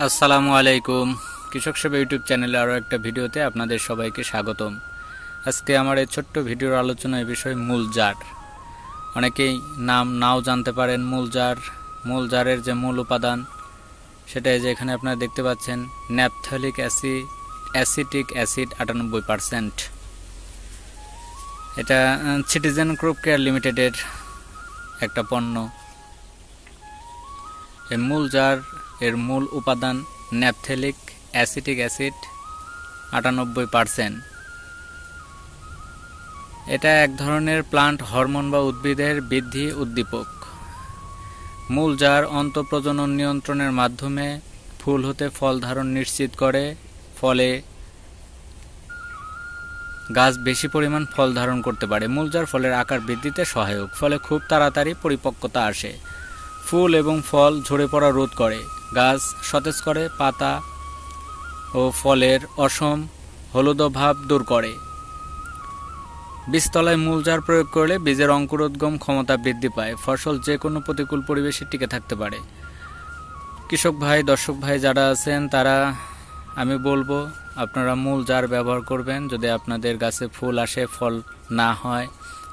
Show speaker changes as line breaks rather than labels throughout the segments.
আসসালামু আলাইকুম। কৃষক সেবা ইউটিউব চ্যানেলে আরও একটা ভিডিওতে আপনাদের সবাইকে স্বাগতম। আজকে আমার এই ছোট্ট ভিডিওর আলোচনার বিষয় মূলজার। অনেকেই নাম নাও জানতে পারেন মূলজারের যে মূল উপাদান সেটা যে এখানে আপনারা দেখতে পাচ্ছেন ন্যাপথলিক অ্যাসিটিক অ্যাসিড 98%। এটা সিটিজেন ক্রপ কেয়ার লিমিটেডের একটা পণ্য। এই মূলজার এর মূল উপাদান ন্যাপথলিক অ্যাসিটিক অ্যাসিড 98%। এটা এক ধরনের প্লান্ট হরমোন বা উদ্ভিদের বৃদ্ধি উদ্দীপক। মূলজার অন্তঃপ্রজনন নিয়ন্ত্রণের মাধ্যমে ফুল হতে ফল ধারণ নিশ্চিত করে, ফলে গাছ বেশি পরিমাণ ফল ধারণ করতে পারে। মূলজার ফলের আকার বৃদ্ধিতে সহায়ক, ফলে খুব তাড়াতাড়ি পরিপক্কতা আসে। ফুল এবং ফল ঝরে পড়া রোধ করে, গাছ সতেজ করে, পাতা ও ফলের অসম হলুদ ভাব দূর করে। বীজতলায় মূলজার প্রয়োগ করলে বীজের অঙ্কুরোদ্গম ক্ষমতা বৃদ্ধি পায়, ফসল যে কোনো প্রতিকূল পরিবেশে টিকে থাকতে পারে। কৃষক ভাই, দর্শক ভাই যারা আছেন তারা আমি বলবো আপনারা মূলজার ব্যবহার করবেন। যদি আপনাদের গাছে ফুল আসে, ফল না হয়,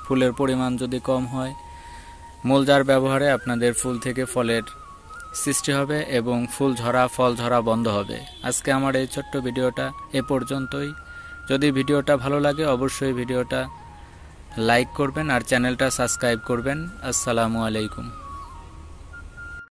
ফুলের পরিমাণ যদি কম হয়, মূলজার ব্যবহারে আপনাদের ফুল থেকে ফলের সৃষ্টি হবে এবং ফুল ঝরা ফল ঝরা বন্ধ হবে। আজকে আমার এই ছোট্ট ভিডিওটা এ পর্যন্তই। যদি ভিডিওটা ভালো লাগে অবশ্যই ভিডিওটা লাইক করবেন আর চ্যানেলটা সাবস্ক্রাইব করবেন। আসসালামু আলাইকুম।